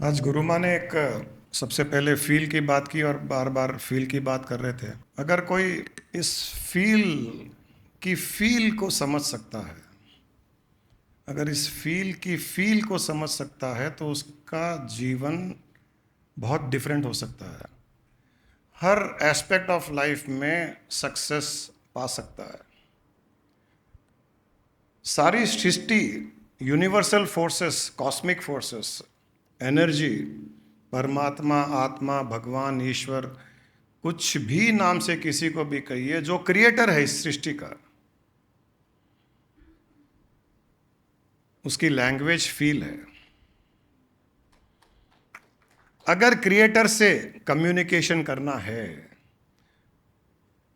आज गुरु माँ ने एक सबसे पहले फील की बात की और बार बार फील की बात कर रहे थे। अगर कोई इस फील की फील को समझ सकता है, अगर इस फील की फील को समझ सकता है तो उसका जीवन बहुत डिफरेंट हो सकता है। हर एस्पेक्ट ऑफ लाइफ में सक्सेस पा सकता है। सारी सृष्टि, universal forces, cosmic forces, energy, परमात्मा, आत्मा, भगवान, ईश्वर, कुछ भी नाम से किसी को भी कहिए, जो क्रिएटर है इस सृष्टि का, उसकी लैंग्वेज फील है। अगर क्रिएटर से कम्युनिकेशन करना है,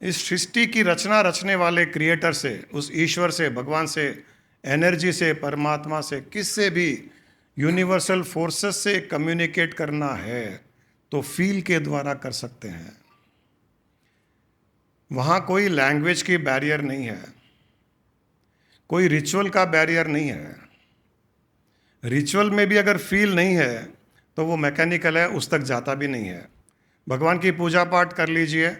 इस सृष्टि की रचना रचने वाले क्रिएटर से, उस ईश्वर से, भगवान से, एनर्जी से, परमात्मा से, किससे भी यूनिवर्सल फोर्सेस से कम्युनिकेट करना है तो फील के द्वारा कर सकते हैं। वहाँ कोई लैंग्वेज की बैरियर नहीं है, कोई रिचुअल का बैरियर नहीं है। रिचुअल में भी अगर फील नहीं है तो वो मैकेनिकल है, उस तक जाता भी नहीं है। भगवान की पूजा पाठ कर लीजिए,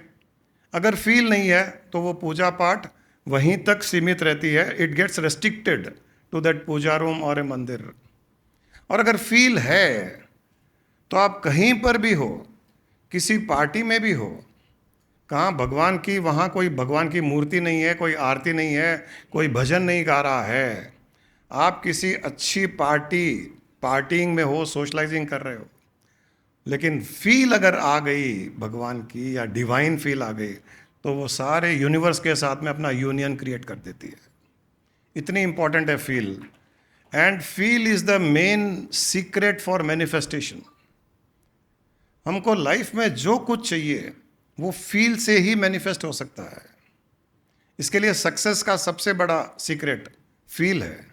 अगर फील नहीं है तो वो पूजा पाठ वहीं तक सीमित रहती है। It gets restricted to that puja room और ए मंदिर। और अगर फील है तो आप कहीं पर भी हो, किसी पार्टी में भी हो, कहाँ भगवान की, वहाँ कोई भगवान की मूर्ति नहीं है, कोई आरती नहीं है, कोई भजन नहीं गा रहा है, आप किसी अच्छी पार्टिंग में हो, सोशलाइजिंग कर रहे हो, लेकिन फील अगर आ गई भगवान की या डिवाइन फील आ गई तो वो सारे यूनिवर्स के साथ में अपना यूनियन क्रिएट कर देती है। इतनी इंपॉर्टेंट है feel. And feel is the main secret for manifestation. हमको लाइफ में जो कुछ चाहिए वो फील से ही मैनिफेस्ट हो सकता है। इसके लिए सक्सेस का सबसे बड़ा सीक्रेट फील है।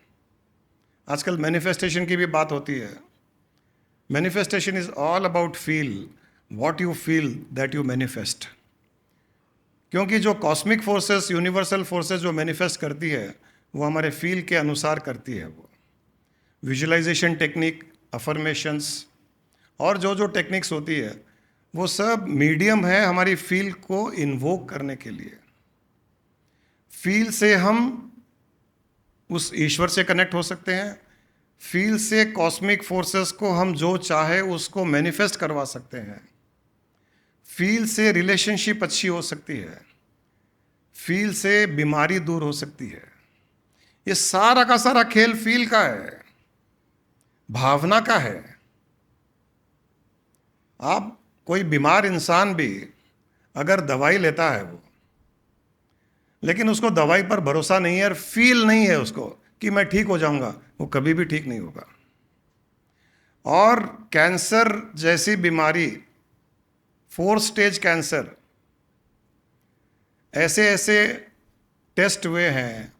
आजकल मैनिफेस्टेशन की भी बात होती है। Manifestation is all about feel, what you feel that you manifest. क्योंकि जो कॉस्मिक फोर्सेस, यूनिवर्सल फोर्सेस जो मैनिफेस्ट करती है वो हमारे फील के अनुसार करती है। वो विजुअलाइजेशन टेक्निक, अफर्मेशंस और जो जो टेक्निक्स होती है वो सब मीडियम है हमारी फील को इन्वोक करने के लिए। फील से हम उस ईश्वर से कनेक्ट हो सकते हैं, फील से कॉस्मिक फोर्सेस को हम जो चाहे उसको मैनिफेस्ट करवा सकते हैं, फील से रिलेशनशिप अच्छी हो सकती है, फील से बीमारी दूर हो सकती है। ये सारा का सारा खेल फील का है, भावना का है। आप कोई बीमार इंसान भी अगर दवाई लेता है वो, लेकिन उसको दवाई पर भरोसा नहीं है और फील नहीं है उसको कि मैं ठीक हो जाऊंगा, वो कभी भी ठीक नहीं होगा। और कैंसर जैसी बीमारी, 4 स्टेज कैंसर, ऐसे ऐसे टेस्ट हुए हैं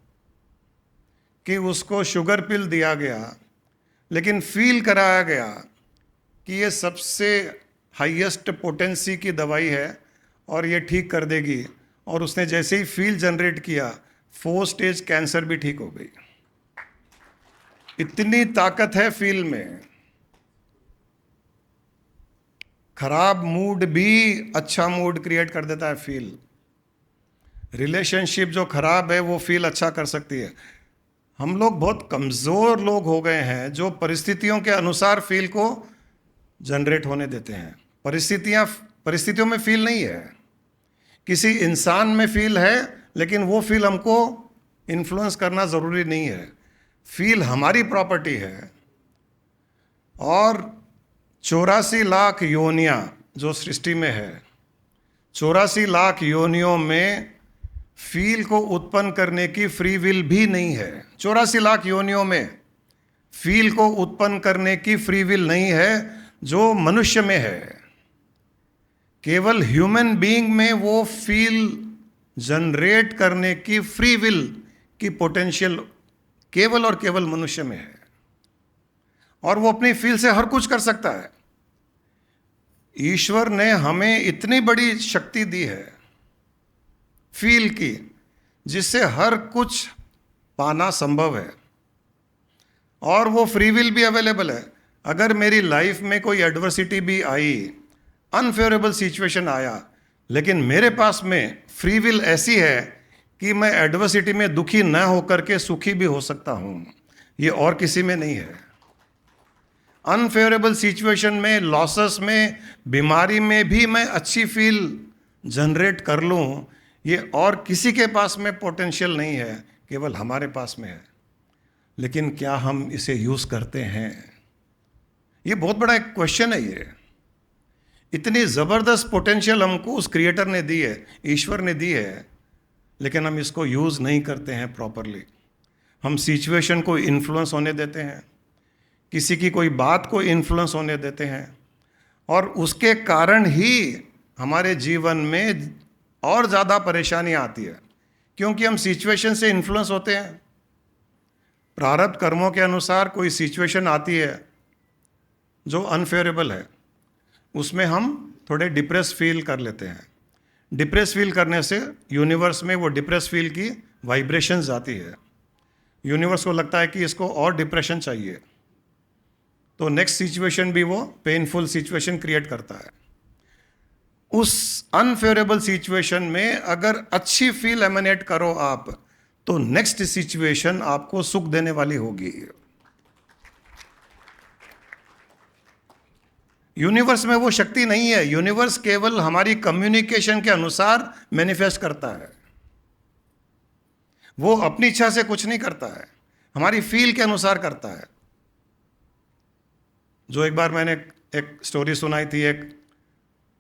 कि उसको शुगर पिल दिया गया, लेकिन फील कराया गया कि ये सबसे हाईएस्ट पोटेंसी की दवाई है और ये ठीक कर देगी। और उसने जैसे ही फील जनरेट किया, 4 स्टेज कैंसर भी ठीक हो गई। इतनी ताकत है फील में। खराब मूड भी अच्छा मूड क्रिएट कर देता है फील। रिलेशनशिप जो खराब है वो फील अच्छा कर सकती है। हम लोग बहुत कमज़ोर लोग हो गए हैं जो परिस्थितियों के अनुसार फील को जनरेट होने देते हैं। परिस्थितियों में फील नहीं है, किसी इंसान में फील है, लेकिन वो फील हमको इन्फ्लुएंस करना ज़रूरी नहीं है। फील हमारी प्रॉपर्टी है। और 84 लाख योनियाँ जो सृष्टि में है, 84 लाख योनियों में फील को उत्पन्न करने की फ्री विल भी नहीं है। 84 लाख योनियों में फील को उत्पन्न करने की फ्री विल नहीं है जो मनुष्य में है। केवल ह्यूमन बीइंग में वो फील जनरेट करने की फ्री विल की पोटेंशियल केवल और केवल मनुष्य में है। और वो अपनी फील से हर कुछ कर सकता है। ईश्वर ने हमें इतनी बड़ी शक्ति दी है फील की, जिससे हर कुछ पाना संभव है। और वो फ्री विल भी अवेलेबल है। अगर मेरी लाइफ में कोई एडवर्सिटी भी आई, अनफेवरेबल सिचुएशन आया, लेकिन मेरे पास में फ्री विल ऐसी है कि मैं एडवर्सिटी में दुखी न होकर के सुखी भी हो सकता हूं, ये और किसी में नहीं है। अनफेवरेबल सिचुएशन में, लॉसेस में, बीमारी में भी मैं अच्छी फील जनरेट कर लूं, ये और किसी के पास में पोटेंशियल नहीं है, केवल हमारे पास में है। लेकिन क्या हम इसे यूज करते हैं? ये बहुत बड़ा एक क्वेश्चन है। ये इतनी जबरदस्त पोटेंशियल हमको उस क्रिएटर ने दी है, ईश्वर ने दी है, लेकिन हम इसको यूज नहीं करते हैं प्रॉपरली। हम सिचुएशन को इन्फ्लुएंस होने देते हैं, किसी की कोई बात को इन्फ्लुएंस होने देते हैं, और उसके कारण ही हमारे जीवन में और ज़्यादा परेशानियाँ आती है, क्योंकि हम सिचुएशन से इन्फ्लुएंस होते हैं। प्रारब्ध कर्मों के अनुसार कोई सिचुएशन आती है जो अनफेवरेबल है, उसमें हम थोड़े डिप्रेस फील कर लेते हैं। डिप्रेस फील करने से यूनिवर्स में वो डिप्रेस फील की वाइब्रेशंस आती है। यूनिवर्स को लगता है कि इसको और डिप्रेशन चाहिए, तो नेक्स्ट सिचुएशन भी वो पेनफुल सिचुएशन क्रिएट करता है। उस अनफेवरेबल सिचुएशन में अगर अच्छी फील एमिनेट करो आप, तो नेक्स्ट सिचुएशन आपको सुख देने वाली होगी। यूनिवर्स में वो शक्ति नहीं है। यूनिवर्स केवल हमारी कम्युनिकेशन के अनुसार मैनिफेस्ट करता है। वो अपनी इच्छा से कुछ नहीं करता है, हमारी फील के अनुसार करता है। जो एक बार मैंने एक स्टोरी सुनाई थी, एक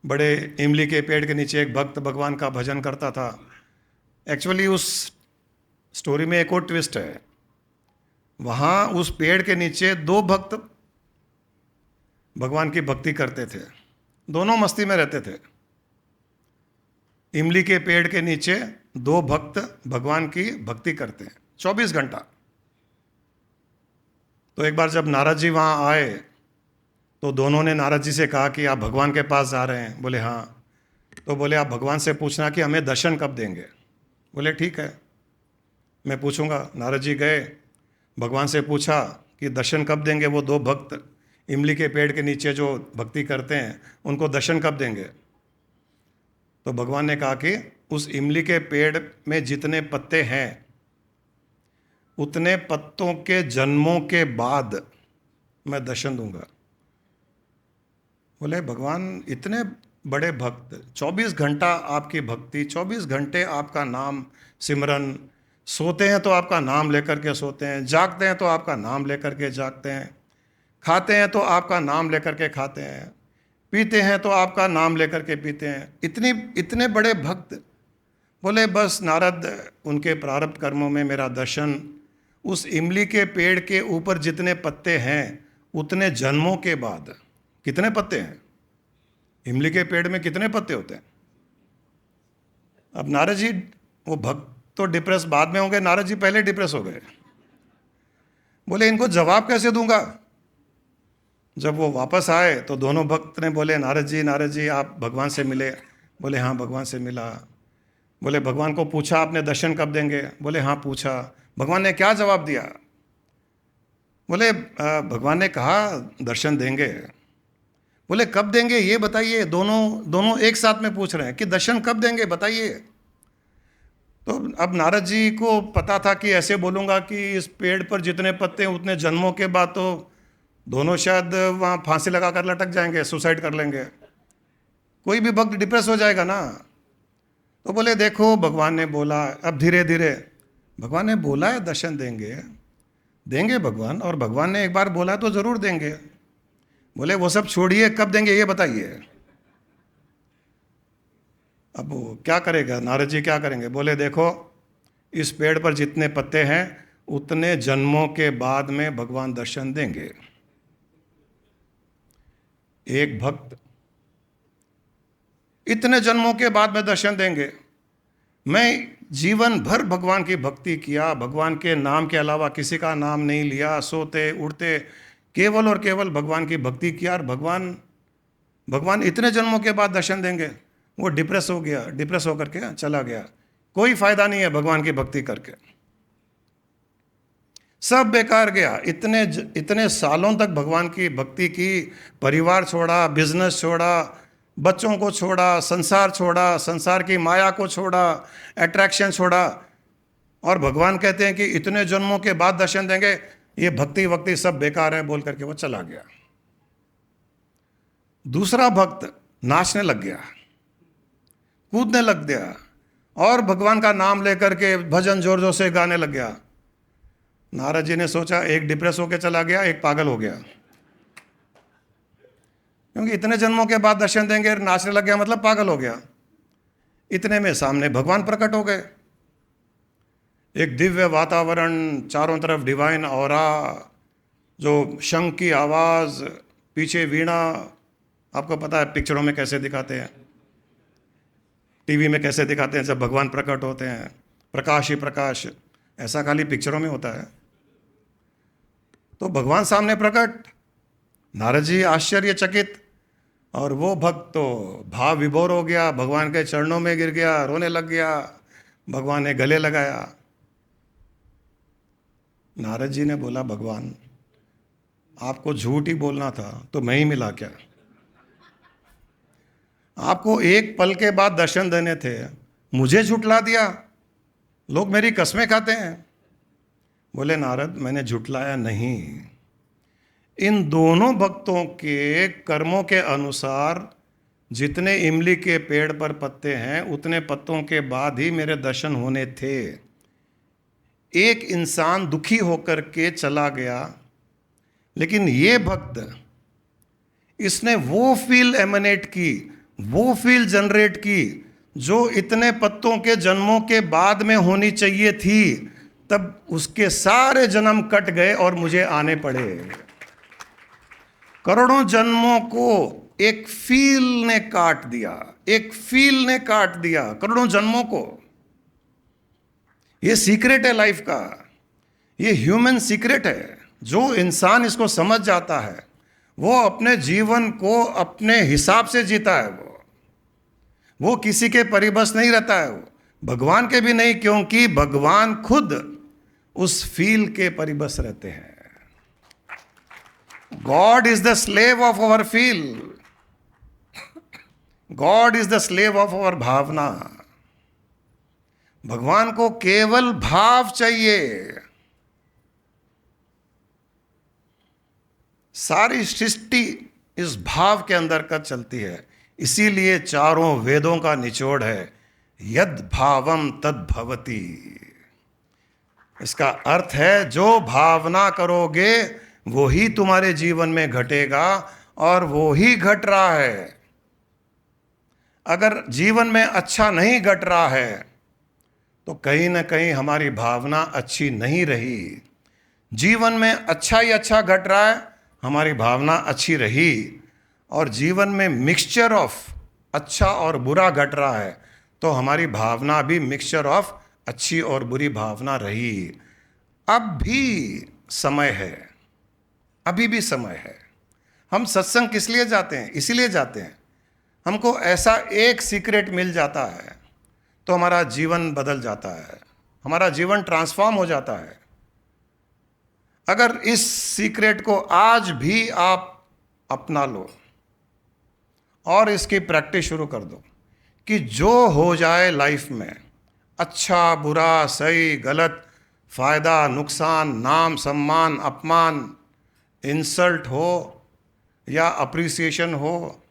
बड़े इमली के पेड़ के नीचे एक भक्त भगवान का भजन करता था। एक्चुअली उस स्टोरी में एक और ट्विस्ट है। वहाँ उस पेड़ के नीचे दो भक्त भगवान की भक्ति करते थे, दोनों मस्ती में रहते थे। इमली के पेड़ के नीचे दो भक्त भगवान की भक्ति करते हैं 24 घंटा। तो एक बार जब नारद जी वहाँ आए, तो दोनों ने नारद जी से कहा कि आप भगवान के पास जा रहे हैं? बोले हाँ। तो बोले आप भगवान से पूछना कि हमें दर्शन कब देंगे। बोले ठीक है, मैं पूछूंगा। नारद जी गए, भगवान से पूछा कि दर्शन कब देंगे। वो दो भक्त इमली के पेड़ के नीचे जो भक्ति करते हैं, उनको दर्शन कब देंगे? तो भगवान ने कहा कि उस इमली के पेड़ में जितने पत्ते हैं, उतने पत्तों के जन्मों के बाद मैं दर्शन दूंगा। बोले भगवान इतने बड़े भक्त, 24 घंटा आपकी भक्ति, 24 घंटे आपका नाम सिमरन, सोते हैं तो आपका नाम लेकर के सोते हैं, जागते हैं तो आपका नाम लेकर के जागते हैं, खाते हैं तो आपका नाम लेकर के खाते हैं, पीते हैं तो आपका नाम लेकर के पीते हैं। इतने बड़े भक्त। बोले बस नारद, उनके प्रारब्ध कर्मों में मेरा दर्शन उस इमली के पेड़ के ऊपर जितने पत्ते हैं, उतने जन्मों के बाद। कितने पत्ते हैं इमली के पेड़ में? कितने पत्ते होते हैं? अब नारद जी, वो भक्त तो डिप्रेस बाद में होंगे, नारद जी पहले डिप्रेस हो गए। बोले इनको जवाब कैसे दूंगा? जब वो वापस आए तो दोनों भक्त ने बोले नारद जी आप भगवान से मिले? बोले हाँ भगवान से मिला। बोले भगवान को पूछा आपने दर्शन कब देंगे? बोले हाँ पूछा। भगवान ने क्या जवाब दिया? बोले भगवान ने कहा दर्शन देंगे। बोले कब देंगे ये बताइए। दोनों एक साथ में पूछ रहे हैं कि दर्शन कब देंगे बताइए। तो अब नारद जी को पता था कि ऐसे बोलूँगा कि इस पेड़ पर जितने पत्ते हैं उतने जन्मों के बाद, तो दोनों शायद वहाँ फांसी लगा कर लटक जाएंगे, सुसाइड कर लेंगे, कोई भी भक्त डिप्रेस हो जाएगा ना। तो बोले देखो भगवान ने बोला, अब धीरे धीरे भगवान ने बोला है दर्शन देंगे भगवान, और भगवान ने एक बार बोला है तो ज़रूर देंगे। बोले वो सब छोड़िए, कब देंगे ये बताइए। अब वो क्या करेगा, नारद जी क्या करेंगे? बोले देखो इस पेड़ पर जितने पत्ते हैं उतने जन्मों के बाद में भगवान दर्शन देंगे। एक भक्त इतने जन्मों के बाद में दर्शन देंगे। मैं जीवन भर भगवान की भक्ति किया, भगवान के नाम के अलावा किसी का नाम नहीं लिया, सोते उठते केवल और केवल भगवान की भक्ति किया, और भगवान इतने जन्मों के बाद दर्शन देंगे। वो डिप्रेस हो गया, डिप्रेस होकर के चला गया। कोई फायदा नहीं है भगवान की भक्ति करके। सब बेकार गया। इतने सालों तक भगवान की भक्ति की, परिवार छोड़ा, बिजनेस छोड़ा, बच्चों को छोड़ा, संसार की माया को छोड़ा, अट्रैक्शन छोड़ा, और भगवान कहते हैं कि इतने जन्मों के बाद दर्शन देंगे, ये भक्ति वक्ति सब बेकार है बोल करके वो चला गया। दूसरा भक्त नाचने लग गया, कूदने लग गया, और भगवान का नाम लेकर के भजन जोर जोर से गाने लग गया। नारद जी ने सोचा, एक डिप्रेस होकर चला गया, एक पागल हो गया, क्योंकि इतने जन्मों के बाद दर्शन देंगे, नाचने लग गया मतलब पागल हो गया। इतने में सामने भगवान प्रकट हो गए। एक दिव्य वातावरण, चारों तरफ डिवाइन ऑरा, जो शंख की आवाज, पीछे वीणा। आपको पता है पिक्चरों में कैसे दिखाते हैं, टीवी में कैसे दिखाते हैं जब भगवान प्रकट होते हैं, प्रकाश ही प्रकाश। ऐसा खाली पिक्चरों में होता है। तो भगवान सामने प्रकट, नारद जी आश्चर्यचकित, और वो भक्त तो भाव विभोर हो गया, भगवान के चरणों में गिर गया, रोने लग गया। भगवान ने गले लगाया। नारद जी ने बोला, भगवान आपको झूठ ही बोलना था तो मैं ही मिला क्या? आपको एक पल के बाद दर्शन देने थे, मुझे झुठला दिया। लोग मेरी कस्में खाते हैं। बोले, नारद मैंने झुठलाया नहीं। इन दोनों भक्तों के कर्मों के अनुसार जितने इमली के पेड़ पर पत्ते हैं, उतने पत्तों के बाद ही मेरे दर्शन होने थे। एक इंसान दुखी होकर के चला गया, लेकिन ये भक्त, इसने वो फील एमनेट की, वो फील जनरेट की जो इतने पत्तों के जन्मों के बाद में होनी चाहिए थी। तब उसके सारे जन्म कट गए और मुझे आने पड़े। करोड़ों जन्मों को एक फील ने काट दिया, एक फील ने काट दिया करोड़ों जन्मों को। ये सीक्रेट है लाइफ का, ये ह्यूमन सीक्रेट है। जो इंसान इसको समझ जाता है, वो अपने जीवन को अपने हिसाब से जीता है। वो किसी के परिबस नहीं रहता है, वो भगवान के भी नहीं, क्योंकि भगवान खुद उस फील के परिबस रहते हैं। God is the slave of our feel, God is the slave of our भावना। भगवान को केवल भाव चाहिए। सारी सृष्टि इस भाव के अंदर का चलती है। इसीलिए चारों वेदों का निचोड़ है, यद भावम तद भवति। इसका अर्थ है, जो भावना करोगे वो ही तुम्हारे जीवन में घटेगा, और वो ही घट रहा है। अगर जीवन में अच्छा नहीं घट रहा है तो कहीं ना कहीं हमारी भावना अच्छी नहीं रही। जीवन में अच्छा ही अच्छा घट रहा है, हमारी भावना अच्छी रही। और जीवन में मिक्सचर ऑफ अच्छा और बुरा घट रहा है, तो हमारी भावना भी मिक्सचर ऑफ अच्छी और बुरी भावना रही। अब भी समय है, अभी भी समय है। हम सत्संग किस लिए जाते हैं? इसीलिए जाते हैं, हमको ऐसा एक सीक्रेट मिल जाता है तो हमारा जीवन बदल जाता है, हमारा जीवन ट्रांसफॉर्म हो जाता है। अगर इस सीक्रेट को आज भी आप अपना लो और इसकी प्रैक्टिस शुरू कर दो कि जो हो जाए लाइफ में, अच्छा बुरा, सही गलत, फायदा नुकसान, नाम सम्मान अपमान, इंसल्ट हो या अप्रिसिएशन हो,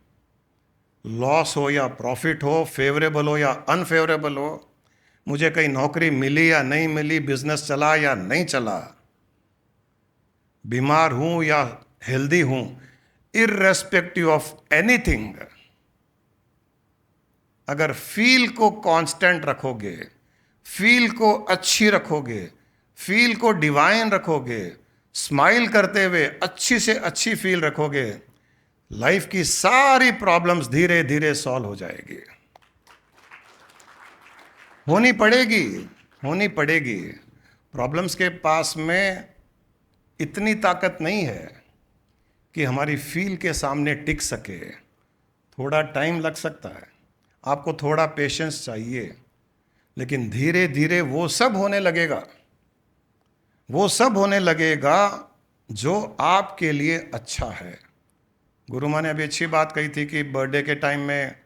लॉस हो या प्रॉफिट हो, फेवरेबल हो या अनफेवरेबल हो, मुझे कहीं नौकरी मिली या नहीं मिली, बिजनेस चला या नहीं चला, बीमार हूं या हेल्दी हूं, इररेस्पेक्टिव ऑफ एनीथिंग, अगर फील को कांस्टेंट रखोगे, फील को अच्छी रखोगे, फील को डिवाइन रखोगे, स्माइल करते हुए अच्छी से अच्छी फील रखोगे, लाइफ की सारी प्रॉब्लम्स धीरे धीरे सॉल्व हो जाएगी। होनी पड़ेगी, होनी पड़ेगी। प्रॉब्लम्स के पास में इतनी ताकत नहीं है कि हमारी फील के सामने टिक सके। थोड़ा टाइम लग सकता है, आपको थोड़ा पेशेंस चाहिए, लेकिन धीरे धीरे वो सब होने लगेगा। वो सब होने लगेगा जो आपके लिए अच्छा है। गुरु माँ ने अभी अच्छी बात कही थी कि बर्थडे के टाइम में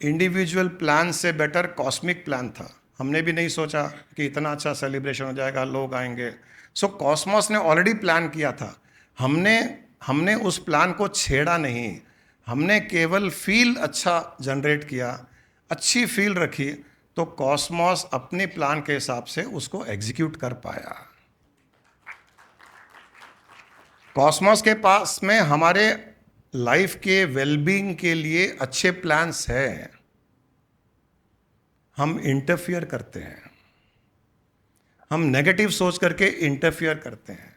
इंडिविजुअल प्लान से बेटर कॉस्मिक प्लान था। हमने भी नहीं सोचा कि इतना अच्छा सेलिब्रेशन हो जाएगा, लोग आएंगे। सो कॉस्मोस ने ऑलरेडी प्लान किया था। हमने हमने उस प्लान को छेड़ा नहीं, हमने केवल फील अच्छा जनरेट किया, अच्छी फील रखी, तो कॉस्मोस अपने प्लान के हिसाब से उसको एग्जीक्यूट कर पाया। कॉस्मोस के पास में हमारे लाइफ के वेलबींग के लिए अच्छे प्लान्स हैं। हम इंटरफियर करते हैं, हम नेगेटिव सोच करके इंटरफियर करते हैं,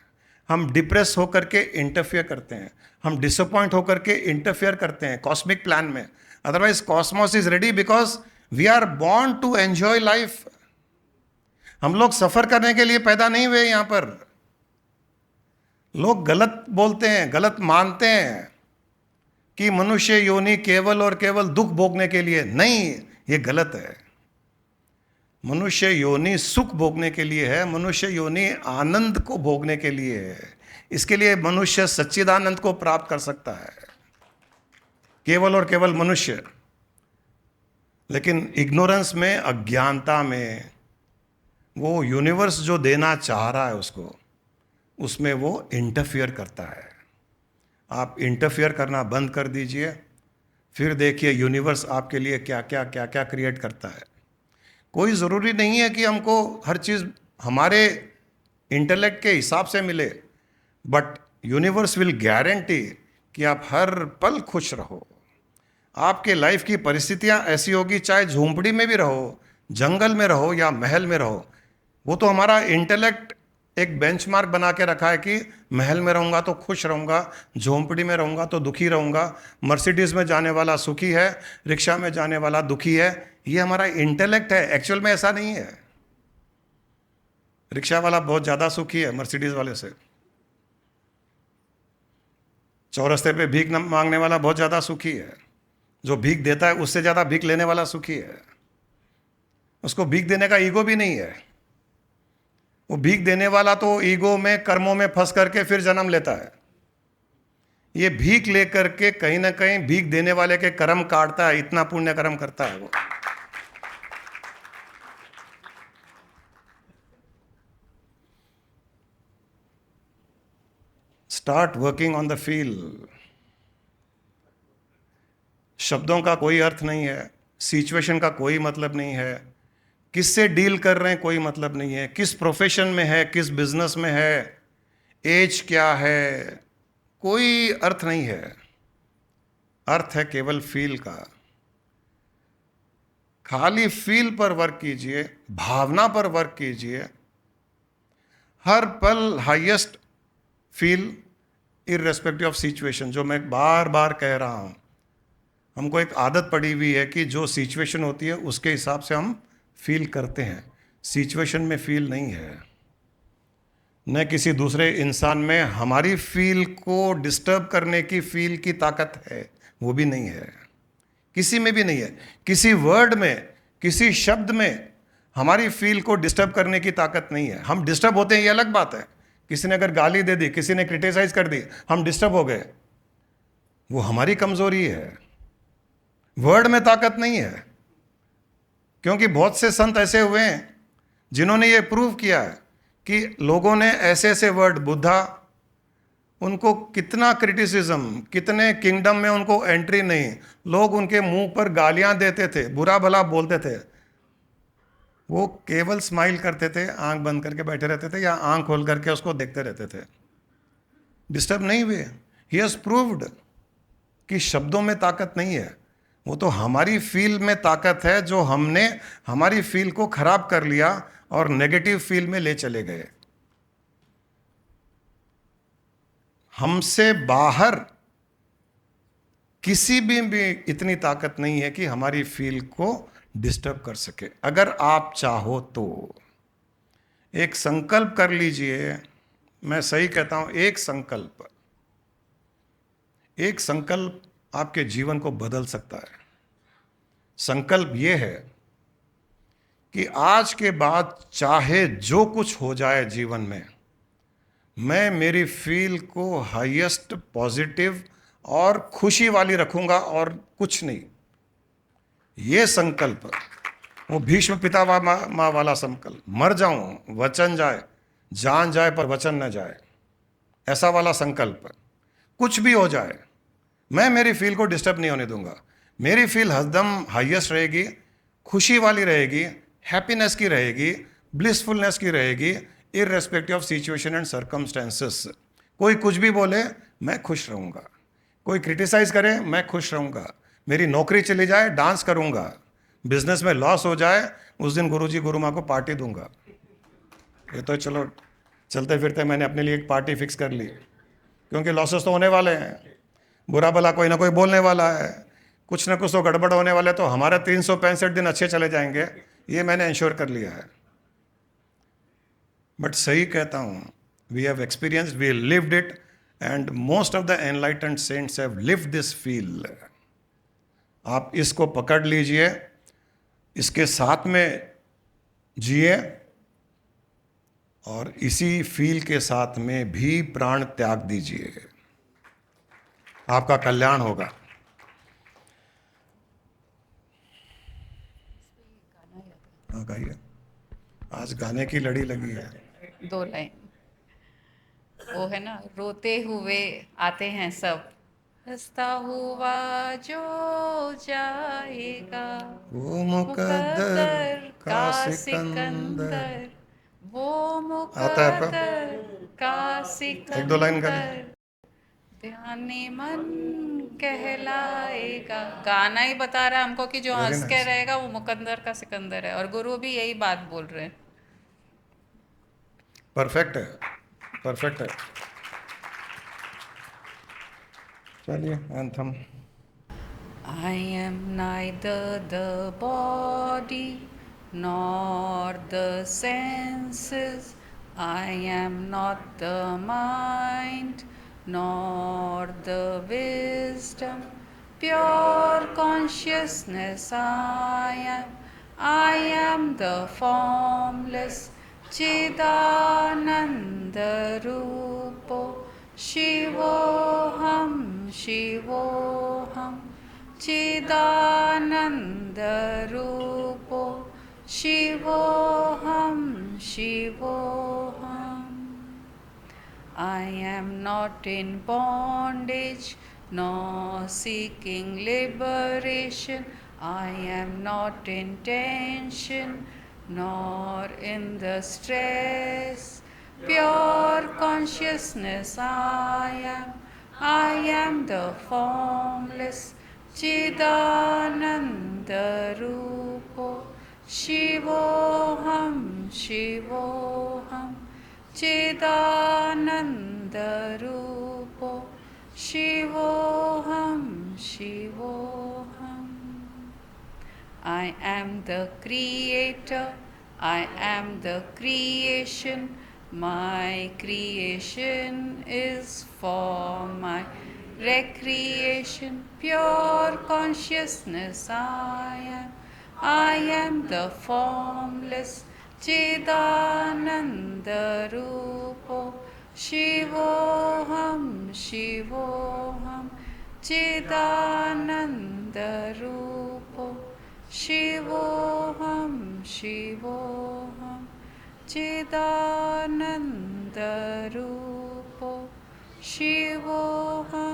हम डिप्रेस होकर के इंटरफियर करते हैं, हम डिसअपॉइंट होकर के इंटरफियर करते हैं कॉस्मिक प्लान में। Otherwise cosmos is ready because we are born to enjoy life. हम लोग सफर करने के लिए पैदा नहीं हुए यहां पर। लोग गलत बोलते हैं, गलत मानते हैं कि मनुष्य योनि केवल और केवल दुख भोगने के लिए। नहीं, ये गलत है। मनुष्य योनि सुख भोगने के लिए है, मनुष्य योनि आनंद को भोगने के लिए है। इसके लिए मनुष्य सच्चिदानंद को प्राप्त कर सकता है, केवल और केवल मनुष्य। लेकिन इग्नोरेंस में, अज्ञानता में, वो यूनिवर्स जो देना चाह रहा है उसको, उसमें वो इंटरफियर करता है। आप इंटरफियर करना बंद कर दीजिए, फिर देखिए यूनिवर्स आपके लिए क्या क्या क्या क्या क्रिएट करता है। कोई ज़रूरी नहीं है कि हमको हर चीज़ हमारे इंटेलेक्ट के हिसाब से मिले, बट यूनिवर्स विल गारंटी कि आप हर पल खुश रहो। आपके लाइफ की परिस्थितियां ऐसी होगी, चाहे झोंपड़ी में भी रहो, जंगल में रहो या महल में रहो। वो तो हमारा इंटेलेक्ट एक बेंचमार्क बना के रखा है कि महल में रहूंगा तो खुश रहूंगा, झोंपड़ी में रहूंगा तो दुखी रहूंगा, मर्सिडीज में जाने वाला सुखी है, रिक्शा में जाने वाला दुखी है। ये हमारा इंटेलेक्ट है, एक्चुअल में ऐसा नहीं है। रिक्शा वाला बहुत ज़्यादा सुखी है मर्सिडीज वाले से। चौरस्ते पे भीख मांगने वाला बहुत ज़्यादा सुखी है। जो भीख देता है उससे ज़्यादा भीख लेने वाला सुखी है। उसको भीख देने का ईगो भी नहीं है। वो भीख देने वाला तो ईगो में, कर्मों में फंस करके फिर जन्म लेता है। ये भीख लेकर के कहीं ना कहीं भीख देने वाले के कर्म काटता है, इतना पुण्य कर्म करता है वो। Start working on the feel. शब्दों का कोई अर्थ नहीं है, सिचुएशन का कोई मतलब नहीं है, किससे डील कर रहे हैं कोई मतलब नहीं है, किस प्रोफेशन में है, किस बिजनेस में है, एज क्या है, कोई अर्थ नहीं है। अर्थ है केवल फील का। खाली फील पर वर्क कीजिए, भावना पर वर्क कीजिए। हर पल highest feel irrespective of situation. जो मैं बार बार कह रहा हूं, हमको एक आदत पड़ी हुई है कि जो सिचुएशन होती है उसके हिसाब से हम फील करते हैं। सिचुएशन में फील नहीं है, न किसी दूसरे इंसान में हमारी फील को डिस्टर्ब करने की फील की ताकत है, वो भी नहीं है, किसी में भी नहीं है। किसी वर्ड में, किसी शब्द में हमारी फील को डिस्टर्ब करने की ताकत नहीं है। हम डिस्टर्ब होते हैं, ये अलग बात है। किसी ने अगर गाली दे दी, किसी ने क्रिटिसाइज कर दी, हम डिस्टर्ब हो गए, वो हमारी कमजोरी है। वर्ड में ताकत नहीं है, क्योंकि बहुत से संत ऐसे हुए हैं जिन्होंने ये प्रूव किया है कि लोगों ने ऐसे ऐसे वर्ड, बुद्धा, उनको कितना क्रिटिसिज्म, कितने किंगडम में उनको एंट्री नहीं, लोग उनके मुंह पर गालियां देते थे, बुरा भला बोलते थे, वो केवल स्माइल करते थे, आंख बंद करके बैठे रहते थे या आंख खोल करके उसको देखते रहते थे, डिस्टर्ब नहीं हुए। ही हैज प्रूव्ड कि शब्दों में ताकत नहीं है, वो तो हमारी फील में ताकत है, जो हमने हमारी फील को खराब कर लिया और नेगेटिव फील में ले चले गए। हमसे बाहर किसी भी इतनी ताकत नहीं है कि हमारी फील को डिस्टर्ब कर सके। अगर आप चाहो तो एक संकल्प कर लीजिए। मैं सही कहता हूं, एक संकल्प आपके जीवन को बदल सकता है। संकल्प यह है कि आज के बाद चाहे जो कुछ हो जाए जीवन में, मैं मेरी फील को हाईएस्ट पॉजिटिव और खुशी वाली रखूंगा और कुछ नहीं। ये संकल्प, वो भीष्म पितामह माँ वाला संकल्प, मर जाऊं वचन जाए, जान जाए पर वचन न जाए, ऐसा वाला संकल्प। कुछ भी हो जाए, मैं मेरी फील को डिस्टर्ब नहीं होने दूंगा। मेरी फील हरदम हाईएस्ट रहेगी, खुशी वाली रहेगी, हैप्पीनेस की रहेगी, ब्लिसफुलनेस की रहेगी, irrespective of situation and circumstances. कोई कुछ भी बोले, मैं खुश रहूंगा। कोई क्रिटिसाइज करे, मैं खुश रहूंगा। मेरी नौकरी चली जाए, डांस करूंगा। बिजनेस में लॉस हो जाए, उस दिन गुरुजी गुरु माँ को पार्टी दूंगा। ये तो चलो चलते फिरते मैंने अपने लिए एक पार्टी फिक्स कर ली, क्योंकि लॉसेस तो होने वाले हैं, बुरा भला कोई ना कोई बोलने वाला है, कुछ ना कुछ तो गड़बड़ होने वाले, तो हमारे 365 दिन अच्छे चले जाएंगे, ये मैंने इंश्योर कर लिया है। बट सही कहता हूँ, we have experienced, we lived it, and most of the enlightened saints have lived this feel. आप इसको पकड़ लीजिए, इसके साथ में जिए, और इसी फील के साथ में भी प्राण त्याग दीजिए। आपका कल्याण होगा। हाँ गाइए, आज गाने की लड़ी लगी है। 2 लाइन वो है ना, रोते हुए आते हैं सब, हंसता हुआ जो जाएगा, वो मुकद्दर मुकद्दर का का सिकंदर। सिकंदर, वो आता है आपका? मुकद्दर का 1-2 लाइन गा सिकंदर, ध्यानी मन कहलाएगा। गाना ही बता रहा है हमको कि जो वेरी हंस के नाइस, रहेगा वो मुकद्दर का सिकंदर है, और गुरु भी यही बात बोल रहे हैं। परफेक्ट है, परफेक्ट है। चलिए anthem. I am neither the body nor the senses. I am not the mind nor the wisdom. Pure consciousness I am. I am the formless Chidananda Rupo. Shivoham, Shivoham. Chidananda-rupo Shivoham, Shivoham. I am not in bondage nor seeking liberation. I am not in tension nor in the stress. Pure consciousness I am. I am the formless Chidananda Rupo. Shivoham, Shivoham. Chidananda Rupo. Shivoham, Shivoham. I am the creator. I am the creation. My creation is for my recreation. Pure consciousness I am. I am the formless Chidananda Rupo. Shivoham, Shivoham. Chidananda Rupo. Shivoham, Shivoham. Chidananda Rupo. Shivoham.